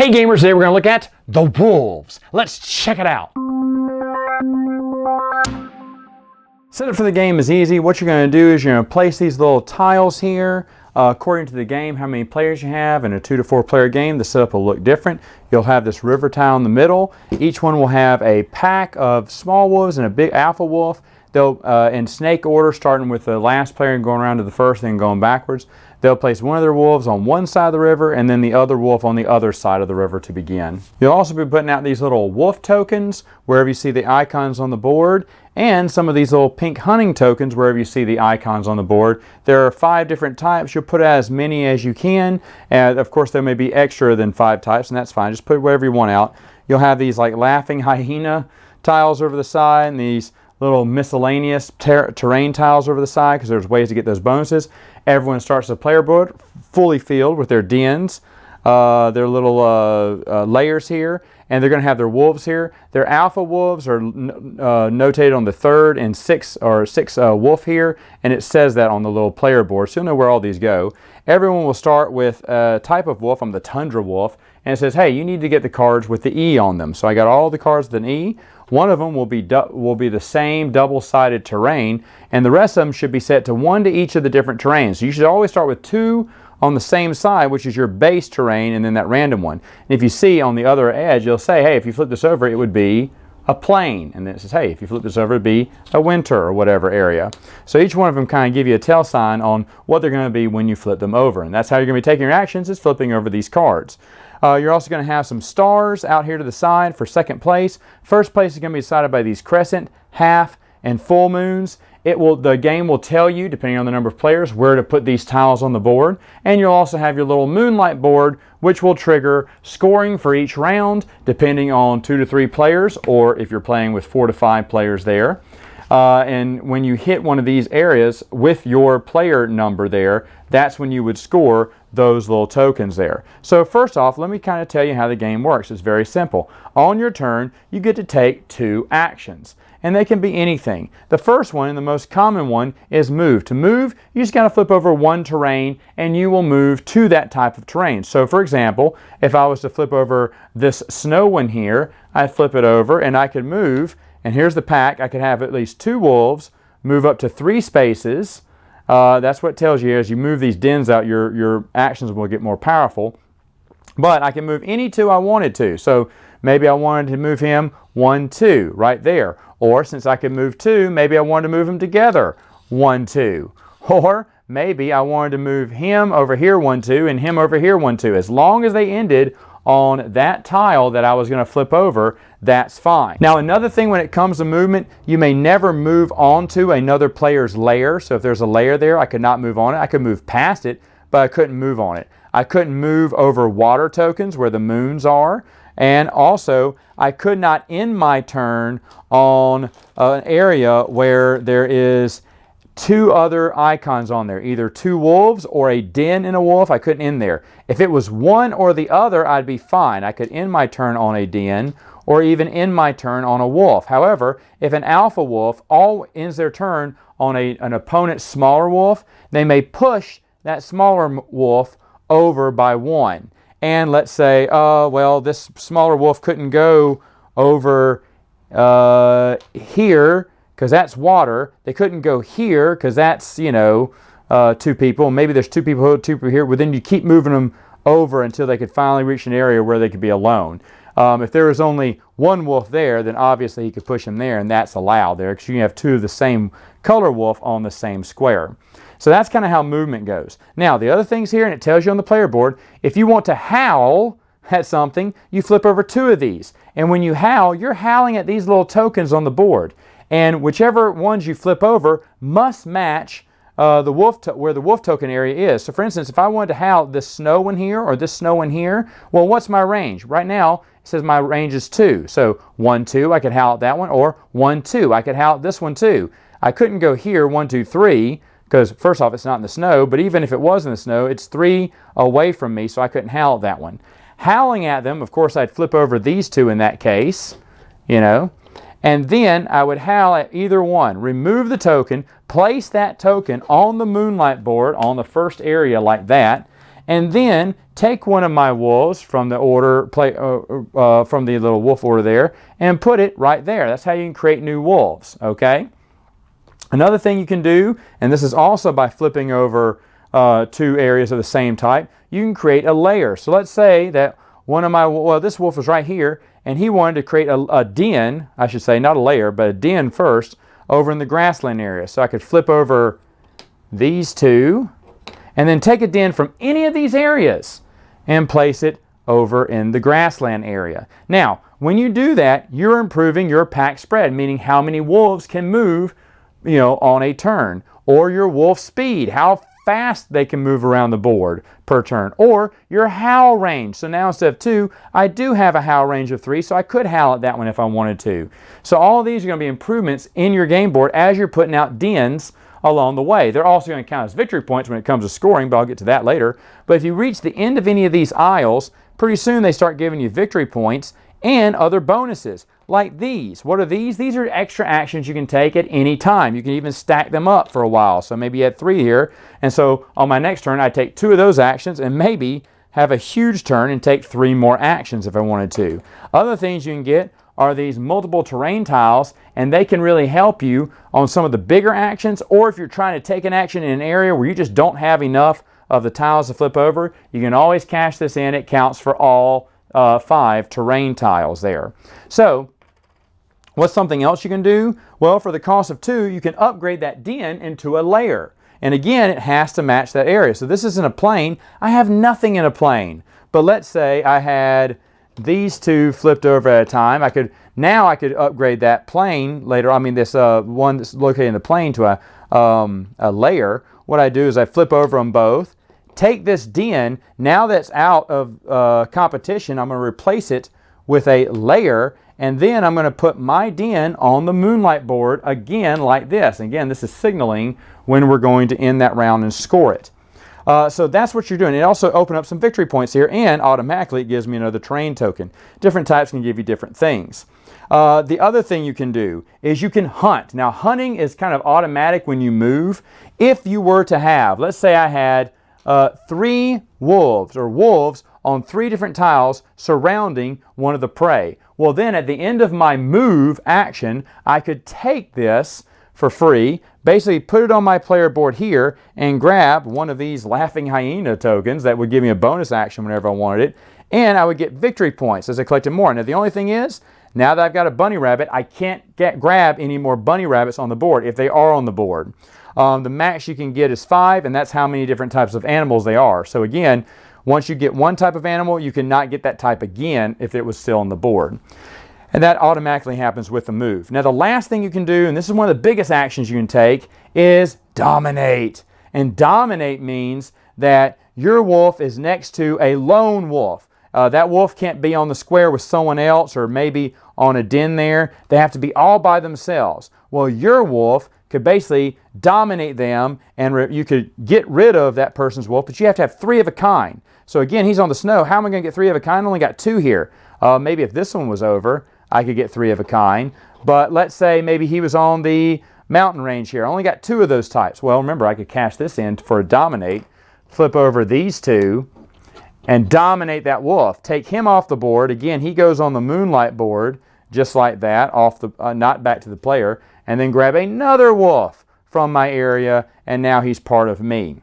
Hey gamers, today we're going to look at the Wolves. Let's check it out. Setup for the game is easy. What you're going to do is you're going to place these little tiles here. According to the game, how many players you have. In a 2 to 4 player game, the setup will look different. You'll have this river tile in the middle. Each one will have a pack of small wolves and a big alpha wolf. They'll, in snake order, starting with the last player and going around to the first, then going backwards. They'll place one of their wolves on one side of the river and then the other wolf on the other side of the river to begin. You'll also be putting out these little wolf tokens wherever you see the icons on the board, and some of these little pink hunting tokens wherever you see the icons on the board. There are 5 different types. You'll put out as many as you can, and of course there may be extra than 5 types, and that's fine. Just put whatever you want out. You'll have these like laughing hyena tiles over the side and these little miscellaneous terrain tiles over the side, because there's ways to get those bonuses. Everyone starts the player board fully filled with their dens, their little layers here, and they're going to have their wolves here. Their alpha wolves are notated on the 3rd and 6th wolf here, and it says that on the little player board, so you'll know where all these go. Everyone will start with a type of wolf. I'm the tundra wolf, and it says, hey, you need to get the cards with the E on them. So I got all the cards with an E. One of them will be the same double-sided terrain, and the rest of them should be set to 1 to each of the different terrains. So you should always start with 2 on the same side, which is your base terrain, and then that random one. And if you see on the other edge, you'll say, hey, if you flip this over, it would be a plain. And then it says, hey, if you flip this over, it'd be a winter or whatever area. So each one of them kind of give you a tell sign on what they're going to be when you flip them over. And that's how you're going to be taking your actions, is flipping over these cards. You're also going to have some stars out here to the side for second place. First place is going to be decided by these crescent, half, and full moons. The game will tell you, depending on the number of players, where to put these tiles on the board. And you'll also have your little moonlight board, which will trigger scoring for each round, depending on 2 to 3 players, or if you're playing with 4 to 5 players there. And when you hit one of these areas with your player number there, that's when you would score those little tokens there. So first off, let me kind of tell you how the game works. It's very simple. On your turn, you get to take 2 actions, and they can be anything. The first one, and the most common one, is move. To move, you just got to flip over 1 terrain, and you will move to that type of terrain. So for example, if I was to flip over this snow one here, I'd flip it over, and I could move. And here's the pack. I could have at least 2 wolves, move up to 3 spaces. That's what it tells you. As you move these dens out, your actions will get more powerful. But I can move any 2 I wanted to. So maybe I wanted to move him 1, 2 right there. Or since I could move 2, maybe I wanted to move them together 1, 2. Or maybe I wanted to move him over here 1, 2 and him over here 1, 2. As long as they ended on that tile that I was going to flip over, that's fine. Now another thing when it comes to movement, you may never move onto another player's layer. So if there's a layer there, I could not move on it. I could move past it, but I couldn't move on it. I couldn't move over water tokens where the moons are. And also, I could not end my turn on an area where there is 2 other icons on there, either 2 wolves or a den in a wolf. I couldn't end there. If it was one or the other, I'd be fine. I could end my turn on a den or even end my turn on a wolf. However, if an alpha wolf all ends their turn on an opponent's smaller wolf, they may push that smaller wolf over by 1. And let's say, well, this smaller wolf couldn't go over here because that's water. They couldn't go here because that's, 2 people. Maybe there's 2 people here. Well, then you keep moving them over until they could finally reach an area where they could be alone. If there was only 1 wolf there, then obviously he could push him there, and that's allowed there because you can have 2 of the same color wolf on the same square. So that's kind of how movement goes. Now, the other things here, and it tells you on the player board, if you want to howl at something, you flip over 2 of these. And when you howl, you're howling at these little tokens on the board. And whichever ones you flip over must match where the wolf token area is. So for instance, if I wanted to howl this snow one here or this snow one here, well, what's my range? Right now, it says my range is 2. So 1, 2, I could howl at that one, or 1, 2, I could howl at this one too. I couldn't go here 1, 2, 3, because first off, it's not in the snow, but even if it was in the snow, it's 3 away from me, so I couldn't howl at that one. Howling at them, of course, I'd flip over these 2 in that case, and then I would howl at either one. Remove the token, place that token on the moonlight board on the first area like that, and then take one of my wolves from the order from the little wolf order there and put it right there. That's how you can create new wolves, okay? Another thing you can do, and this is also by flipping over two areas of the same type, you can create a layer. So let's say that this wolf was right here, and he wanted to create a den, I should say, not a layer, but a den first, over in the grassland area. So I could flip over these two, and then take a den from any of these areas and place it over in the grassland area. Now, when you do that, you're improving your pack spread, meaning how many wolves can move, on a turn, or your wolf speed, how fast they can move around the board per turn, or your howl range. So now instead of 2, I do have a howl range of 3, so I could howl at that one if I wanted to. So all of these are going to be improvements in your game board as you're putting out dens along the way. They're also going to count as victory points when it comes to scoring, but I'll get to that later. But if you reach the end of any of these aisles, pretty soon they start giving you victory points and other bonuses like these. What are these? These are extra actions you can take at any time. You can even stack them up for a while. So maybe you had 3 here, and so on my next turn I take 2 of those actions and maybe have a huge turn and take 3 more actions if I wanted to. Other things you can get are these multiple terrain tiles, and they can really help you on some of the bigger actions, or if you're trying to take an action in an area where you just don't have enough of the tiles to flip over, you can always cash this in. It counts for all 5 terrain tiles there. So what's something else you can do? Well, for the cost of 2, you can upgrade that den into a layer. And again, it has to match that area. So this isn't a plane. I have nothing in a plane. But let's say I had these 2 flipped over at a time. I could upgrade that plane later. I mean, this one that's located in the plane to a layer. What I do is I flip over them both, take this den. Now that's out of competition, I'm going to replace it with a layer, and then I'm going to put my den on the Moonlight board again like this. Again, this is signaling when we're going to end that round and score it. So that's what you're doing. It also opened up some victory points here, and automatically it gives me another terrain token. Different types can give you different things. The other thing you can do is you can hunt. Now, hunting is kind of automatic when you move. If you were to have, let's say I had 3 wolves on 3 different tiles surrounding one of the prey. Well, then at the end of my move action, I could take this for free, basically put it on my player board here and grab one of these Laughing Hyena tokens that would give me a bonus action whenever I wanted it, and I would get victory points as I collected more. Now, the only thing is, now that I've got a bunny rabbit, I can't grab any more bunny rabbits on the board if they are on the board. The max you can get is 5, and that's how many different types of animals they are. So again, once you get one type of animal, you cannot get that type again if it was still on the board. And that automatically happens with the move. Now, the last thing you can do, and this is one of the biggest actions you can take, is dominate. And dominate means that your wolf is next to a lone wolf. That wolf can't be on the square with someone else or maybe on a den there. They have to be all by themselves. Well, your wolf could basically dominate them, and you could get rid of that person's wolf, but you have to have 3 of a kind. So again, he's on the snow. How am I going to get 3 of a kind? I only got 2 here. Maybe if this one was over, I could get 3 of a kind. But let's say maybe he was on the mountain range here. I only got 2 of those types. Well, remember, I could cash this in for a dominate, flip over these 2, and dominate that wolf. Take him off the board. Again, he goes on the Moonlight board, just like that, off the not back to the player, and then grab another wolf from my area, and now he's part of me.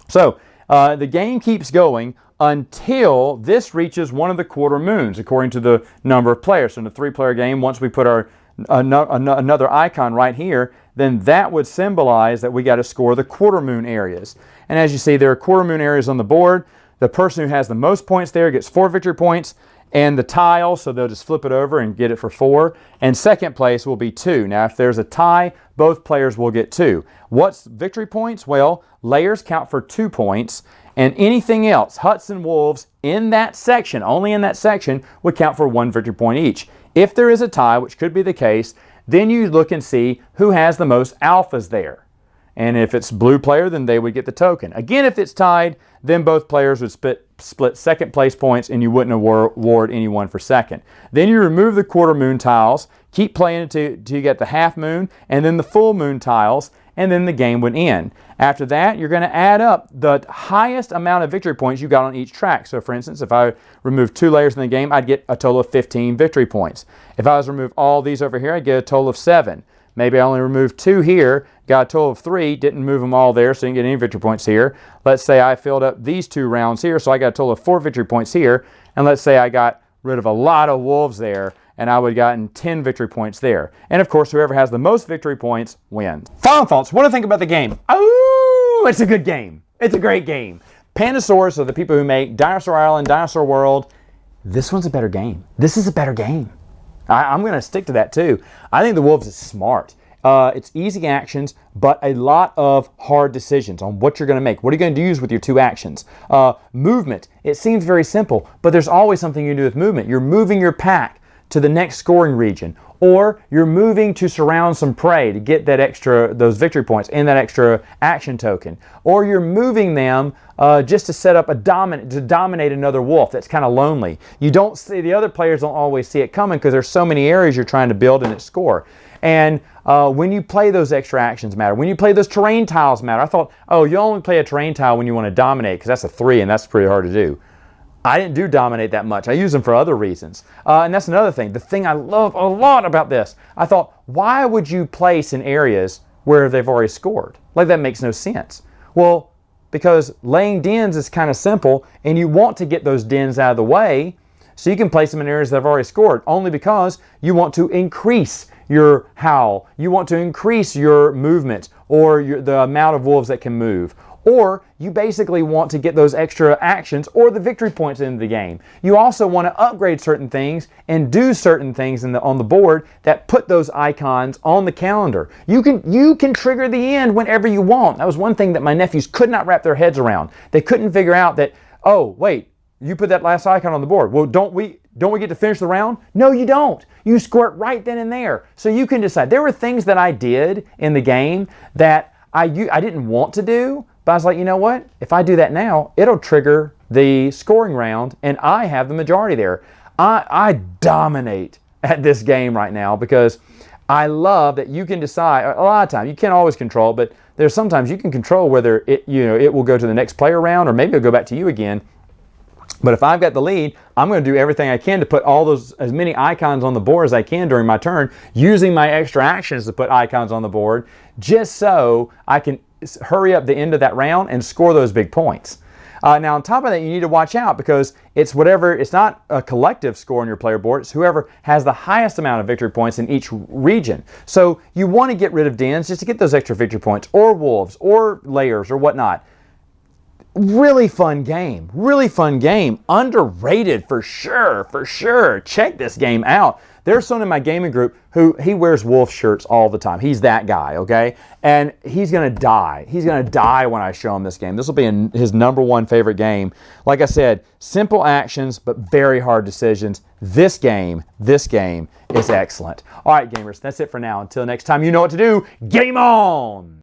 So the game keeps going until this reaches one of the quarter moons, according to the number of players. So in a 3-player game, once we put our another icon right here, then that would symbolize that we got to score the quarter moon areas. And as you see, there are quarter moon areas on the board. The person who has the most points there gets 4 victory points, and the tile, so they'll just flip it over and get it for 4. And second place will be 2. Now, if there's a tie, both players will get 2. What's victory points? Well, layers count for 2 points, and anything else, huts and wolves, in that section, only in that section, would count for 1 victory point each. If there is a tie, which could be the case, then you look and see who has the most alphas there. And if it's blue player, then they would get the token. Again, if it's tied, then both players would split second place points, and you wouldn't award anyone for second. Then you remove the quarter moon tiles, keep playing until you get the half moon, and then the full moon tiles, and then the game would end. After that, you're going to add up the highest amount of victory points you got on each track. So for instance, if I remove 2 layers in the game, I'd get a total of 15 victory points. If I was to remove all these over here, I'd get a total of 7. Maybe I only removed 2 here, got a total of 3, didn't move them all there, so didn't get any victory points here. Let's say I filled up these 2 rounds here, so I got a total of 4 victory points here. And let's say I got rid of a lot of wolves there, and I would have gotten 10 victory points there. And of course, whoever has the most victory points wins. Final thoughts. What do I think about the game? Oh, it's a good game. It's a great game. Pandasaurus are the people who make Dinosaur Island, Dinosaur World. This one's a better game. This is a better game. I'm going to stick to that too. I think the Wolves is smart. It's easy actions, but a lot of hard decisions on what you're going to make. What are you going to use with your 2 actions? Movement. It seems very simple, but there's always something you can do with movement. You're moving your pack to the next scoring region, or you're moving to surround some prey to get that those victory points and that extra action token, or you're moving them just to set up to dominate another wolf that's kind of lonely. You don't see, the other players don't always see it coming because there's so many areas you're trying to build and score. And when you play those extra actions matter. When you play those terrain tiles matter. I thought, oh, you only play a terrain tile when you want to dominate because that's a 3 and that's pretty hard to do. I didn't do dominate that much. I use them for other reasons. And that's another thing. The thing I love a lot about this, I thought, why would you place in areas where they've already scored? Like, that makes no sense. Well, because laying dens is kind of simple, and you want to get those dens out of the way so you can place them in areas that have already scored, only because you want to increase your howl, you want to increase your movement, or the amount of wolves that can move. Or you basically want to get those extra actions or the victory points into the game. You also want to upgrade certain things and do certain things on the board that put those icons on the calendar. You can trigger the end whenever you want. That was one thing that my nephews could not wrap their heads around. They couldn't figure out that, oh, wait, you put that last icon on the board. Well, don't we get to finish the round? No, you don't. You score it right then and there. So you can decide. There were things that I did in the game that I didn't want to do, but I was like, you know what? If I do that now, it'll trigger the scoring round, and I have the majority there. I dominate at this game right now because I love that you can decide. A lot of times, you can't always control, but there's sometimes you can control whether it will go to the next player round or maybe it'll go back to you again. But if I've got the lead, I'm going to do everything I can to put as many icons on the board as I can during my turn, using my extra actions to put icons on the board, just so I can hurry up the end of that round and score those big points. Now, on top of that, you need to watch out because it's not a collective score on your player board. It's whoever has the highest amount of victory points in each region. So you want to get rid of dens just to get those extra victory points, or wolves, or layers, or whatnot. Really fun game. Really fun game. Underrated for sure. For sure. Check this game out. There's someone in my gaming group who he wears wolf shirts all the time. He's that guy, okay? And he's going to die. He's going to die when I show him this game. This will be his #1 favorite game. Like I said, simple actions, but very hard decisions. This game is excellent. All right, gamers, that's it for now. Until next time, you know what to do. Game on!